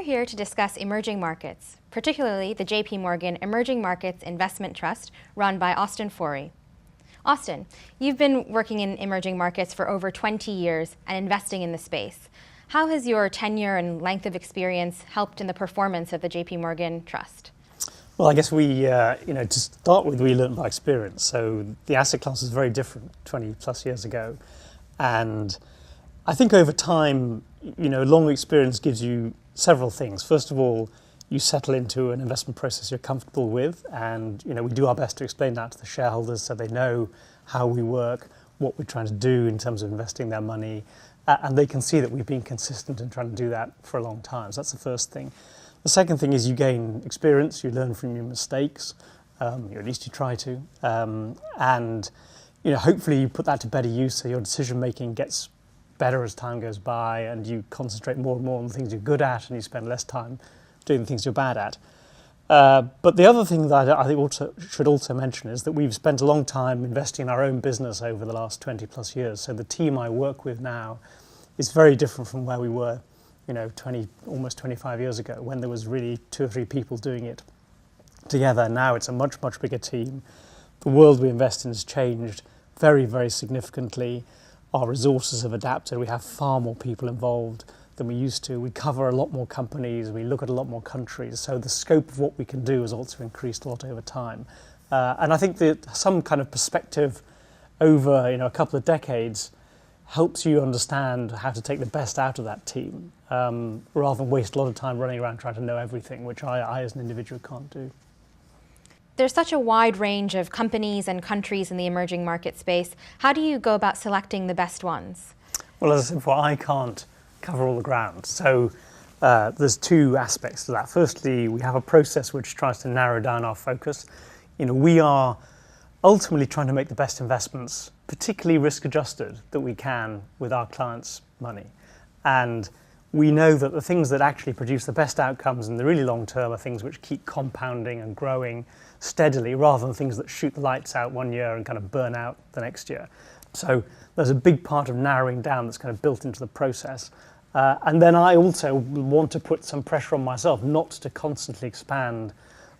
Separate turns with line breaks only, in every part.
here to discuss emerging markets, particularly the JP Morgan Emerging Markets Investment Trust run by Austin Forey. Austin, you've been working in emerging markets for over 20 years and investing in the space. How has your tenure and length of experience helped in the performance of the JP Morgan Trust?
Well, I guess to start with, we learned by experience. So the asset class is very different 20 plus years ago. And I think over time, long experience gives you several things. First of all, you settle into an investment process you're comfortable with. And, we do our best to explain that to the shareholders so they know how we work, what we're trying to do in terms of investing their money. And they can see that we've been consistent in trying to do that for a long time. So that's the first thing. The second thing is you gain experience, you learn from your mistakes, or at least you try to, and hopefully you put that to better use so your decision making gets better as time goes by and you concentrate more and more on the things you're good at and you spend less time doing the things you're bad at. But the other thing that I think should also mention is that we've spent a long time investing in our own business over the last 20 plus years. So the team I work with now is very different from where we were almost 25 years ago when there was really 2 or 3 people doing it together. Now it's a much, much bigger team. The world we invest in has changed very, very significantly. Our resources have adapted. We have far more people involved than we used to. We cover a lot more companies. We look at a lot more countries. So the scope of what we can do has also increased a lot over time. And I think that some kind of perspective over a couple of decades helps you understand how to take the best out of that team, rather than waste a lot of time running around trying to know everything, which I as an individual can't do.
There's such a wide range of companies and countries in the emerging market space. How do you go about selecting the best ones? Well,
as I said before, I can't cover all the ground. So there's 2 aspects to that. Firstly, we have a process which tries to narrow down our focus. We are ultimately trying to make the best investments, particularly risk-adjusted, that we can with our clients' money. And we know that the things that actually produce the best outcomes in the really long term are things which keep compounding and growing steadily, rather than things that shoot the lights out one year and kind of burn out the next year. So there's a big part of narrowing down that's kind of built into the process. And then I also want to put some pressure on myself not to constantly expand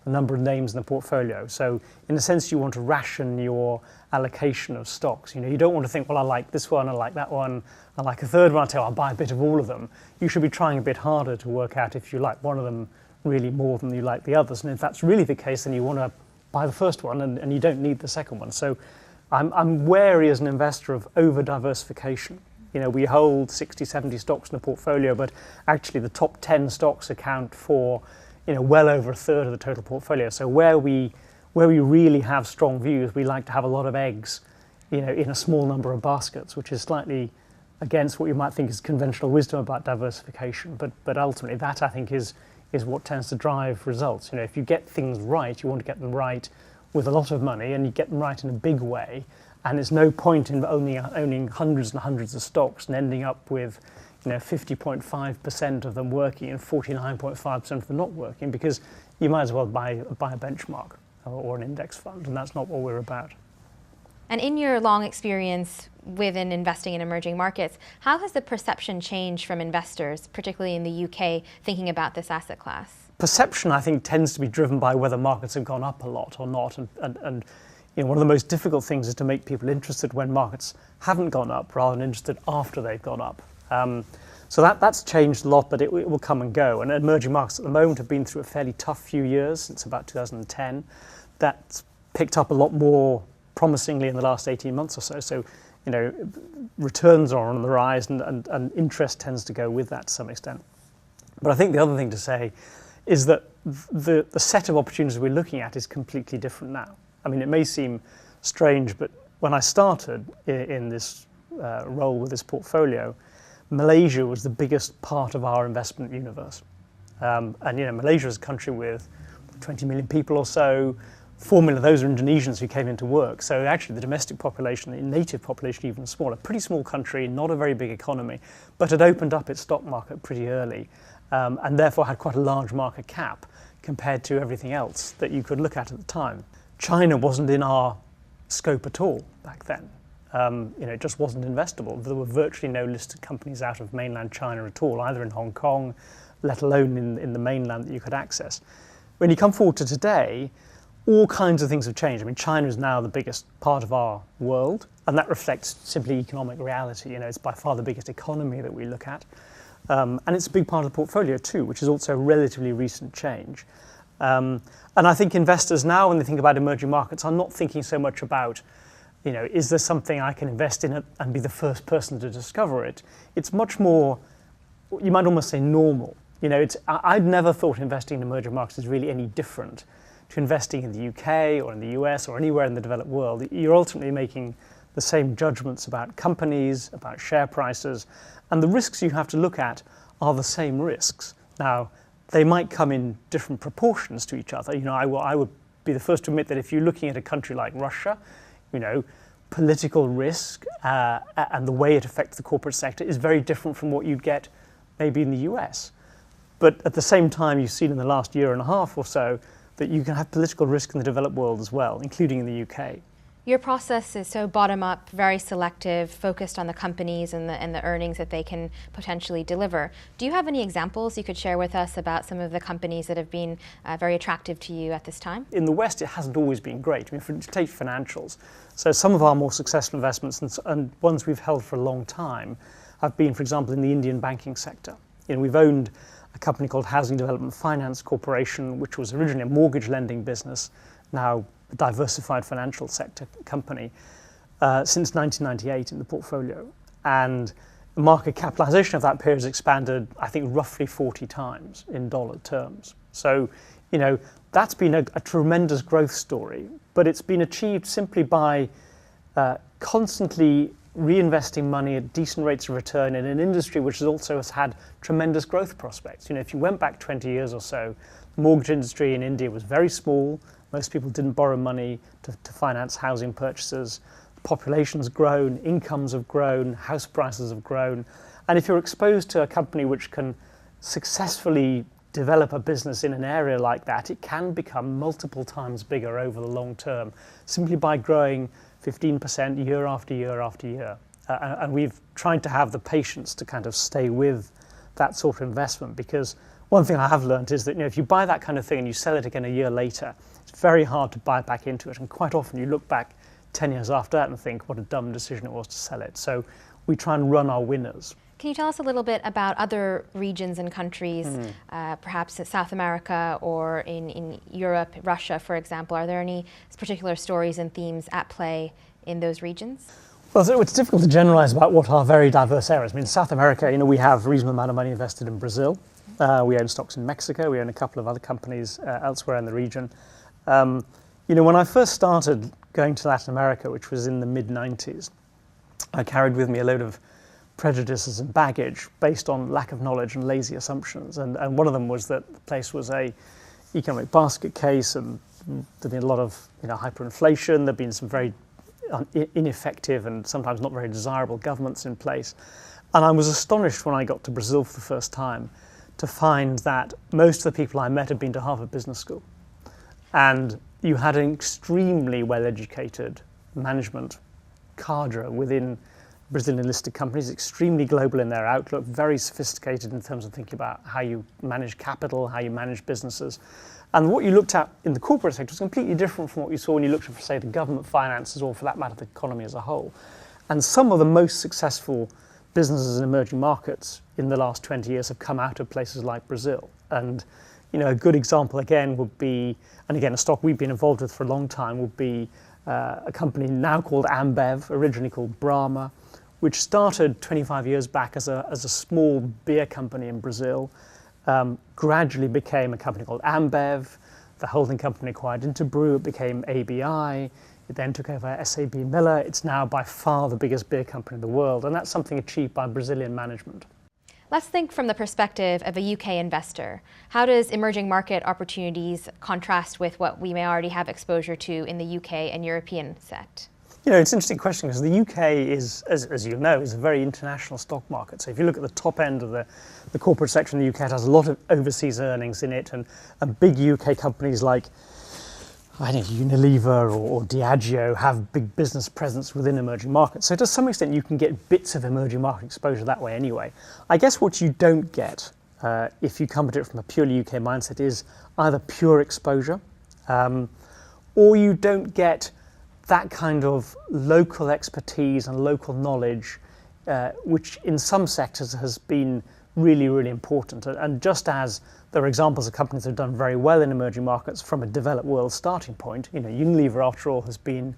the number of names in the portfolio. So in a sense, you want to ration your allocation of stocks. You don't want to think, well, I like this one, I like that one, I like a third one, I'll buy a bit of all of them. You should be trying a bit harder to work out if you like one of them really more than you like the others. And if that's really the case, then you want to buy the first one and you don't need the second one. So I'm wary as an investor of over-diversification. We hold 60, 70 stocks in a portfolio, but actually the top 10 stocks account for well over a third of the total portfolio. So where we really have strong views, we like to have a lot of eggs, in a small number of baskets, which is slightly against what you might think is conventional wisdom about diversification. But ultimately, that I think is what tends to drive results. If you get things right, you want to get them right with a lot of money, and you get them right in a big way. And there's no point in owning hundreds and hundreds of stocks and ending up with 50.5% of them working and 49.5% of them not working, because you might as well buy a benchmark or an index fund, and that's not what we're about.
And in your long experience within investing in emerging markets, how has the perception changed from investors, particularly in the UK, thinking about this asset class?
Perception, I think, tends to be driven by whether markets have gone up a lot or not. And one of the most difficult things is to make people interested when markets haven't gone up rather than interested after they've gone up. So that's changed a lot, but it will come and go. And emerging markets at the moment have been through a fairly tough few years, since about 2010. That's picked up a lot more promisingly in the last 18 months or so. So, returns are on the rise and interest tends to go with that to some extent. But I think the other thing to say is that the set of opportunities we're looking at is completely different now. I mean, it may seem strange, but when I started in this role with this portfolio, Malaysia was the biggest part of our investment universe. And Malaysia is a country with 20 million people or so. 4 million of those are Indonesians who came into work. So actually the domestic population, the native population, even smaller. Pretty small country, not a very big economy, but had opened up its stock market pretty early, and therefore had quite a large market cap compared to everything else that you could look at the time. China wasn't in our scope at all back then. It just wasn't investable. There were virtually no listed companies out of mainland China at all, either in Hong Kong, let alone in the mainland that you could access. When you come forward to today, all kinds of things have changed. I mean, China is now the biggest part of our world, and that reflects simply economic reality. It's by far the biggest economy that we look at. And it's a big part of the portfolio too, which is also a relatively recent change. And I think investors now, when they think about emerging markets, are not thinking so much about, is there something I can invest in and be the first person to discover it? It's much more, you might almost say, normal. I'd never thought investing in emerging markets is really any different to investing in the UK or in the US or anywhere in the developed world. You're ultimately making the same judgments about companies, about share prices, and the risks you have to look at are the same risks. Now, they might come in different proportions to each other. I would be the first to admit that if you're looking at a country like Russia, political risk and the way it affects the corporate sector is very different from what you'd get maybe in the US. But at the same time, you've seen in the last year and a half or so that you can have political risk in the developed world as well, including in the UK.
Your process is so bottom-up, very selective, focused on the companies and the earnings that they can potentially deliver. Do you have any examples you could share with us about some of the companies that have been very attractive to you at this time?
In the West, it hasn't always been great. Take financials. So some of our more successful investments and ones we've held for a long time have been, for example, in the Indian banking sector. We've owned a company called Housing Development Finance Corporation, which was originally a mortgage lending business, now a diversified financial sector company, since 1998 in the portfolio. And the market capitalization of that period has expanded, I think, roughly 40 times in dollar terms. So, that's been a tremendous growth story, but it's been achieved simply by constantly reinvesting money at decent rates of return in an industry which also has had tremendous growth prospects. If you went back 20 years or so, the mortgage industry in India was very small. Most people didn't borrow money to finance housing purchases. The population's grown, incomes have grown, house prices have grown. And if you're exposed to a company which can successfully develop a business in an area like that, it can become multiple times bigger over the long term, simply by growing 15% year after year after year. And we've tried to have the patience to kind of stay with that sort of investment, because one thing I have learned is that if you buy that kind of thing and you sell it again a year later, it's very hard to buy back into it. And quite often you look back 10 years after that and think what a dumb decision it was to sell it. So we try and run our winners.
Can you tell us a little bit about other regions and countries, perhaps in South America or in Europe, Russia, for example? Are there any particular stories and themes at play in those regions?
Well, so it's difficult to generalize about what are very diverse areas. I mean, South America, we have a reasonable amount of money invested in Brazil. We own stocks in Mexico. We own a couple of other companies elsewhere in the region. When I first started going to Latin America, which was in the mid-90s, I carried with me a load of prejudices and baggage based on lack of knowledge and lazy assumptions. And one of them was that the place was a economic basket case, and there'd been a lot of hyperinflation. There'd been some very ineffective and sometimes not very desirable governments in place. And I was astonished when I got to Brazil for the first time to find that most of the people I met had been to Harvard Business School. And you had an extremely well-educated management cadre within Brazilian listed companies, extremely global in their outlook, very sophisticated in terms of thinking about how you manage capital, how you manage businesses. And what you looked at in the corporate sector was completely different from what you saw when you looked at, say, the government finances, or for that matter, the economy as a whole. And some of the most successful businesses in emerging markets in the last 20 years have come out of places like Brazil. And a good example again would be, and again a stock we've been involved with for a long time, would be a company now called Ambev, originally called Brahma, which started 25 years back as a small beer company in Brazil, gradually became a company called Ambev. The holding company acquired Interbrew, it became ABI. It then took over SAB Miller. It's now by far the biggest beer company in the world, and that's something achieved by Brazilian management.
Let's think from the perspective of a UK investor. How does emerging market opportunities contrast with what we may already have exposure to in the UK and European set?
It's an interesting question, because the UK is, as you know, is a very international stock market. So if you look at the top end of the corporate sector in the UK, it has a lot of overseas earnings in it, and big UK companies like I think Unilever or Diageo have big business presence within emerging markets. So to some extent, you can get bits of emerging market exposure that way anyway. I guess what you don't get if you come at it from a purely UK mindset is either pure exposure or you don't get that kind of local expertise and local knowledge, which in some sectors has been really, really important. And just as there are examples of companies that have done very well in emerging markets from a developed world starting point, Unilever, after all, has been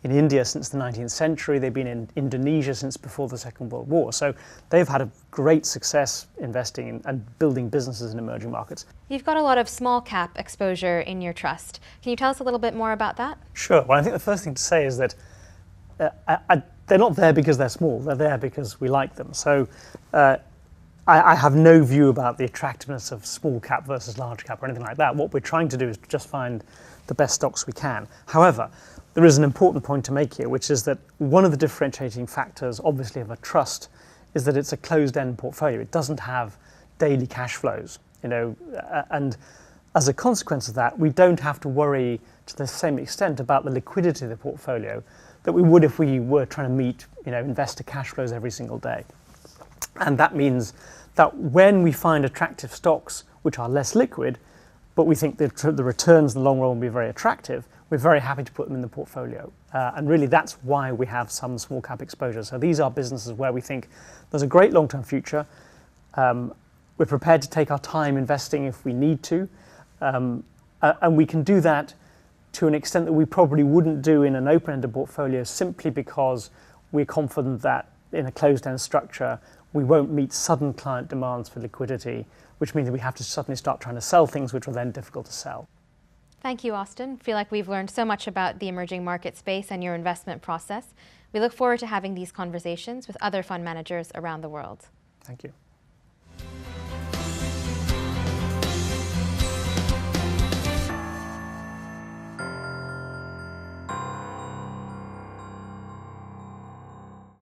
in India since the 19th century. They've been in Indonesia since before the Second World War. So they've had a great success investing in and building businesses in emerging markets.
You've got a lot of small cap exposure in your trust. Can you tell us a little bit more about that?
Sure. Well, I think the first thing to say is that they're not there because they're small. They're there because we like them. So I have no view about the attractiveness of small cap versus large cap or anything like that. What we're trying to do is just find the best stocks we can. However, there is an important point to make here, which is that one of the differentiating factors, obviously, of a trust is that it's a closed-end portfolio. It doesn't have daily cash flows, and as a consequence of that, we don't have to worry to the same extent about the liquidity of the portfolio that we would if we were trying to meet, investor cash flows every single day. And that means that when we find attractive stocks which are less liquid, but we think that the returns in the long run will be very attractive, we're very happy to put them in the portfolio. And really that's why we have some small cap exposure. So these are businesses where we think there's a great long-term future. We're prepared to take our time investing if we need to. And we can do that to an extent that we probably wouldn't do in an open-ended portfolio simply because we're confident that in a closed-end structure, we won't meet sudden client demands for liquidity, which means that we have to suddenly start trying to sell things which are then difficult to sell.
Thank you, Austin. I feel like we've learned so much about the emerging market space and your investment process. We look forward to having these conversations with other fund managers around the world.
Thank you.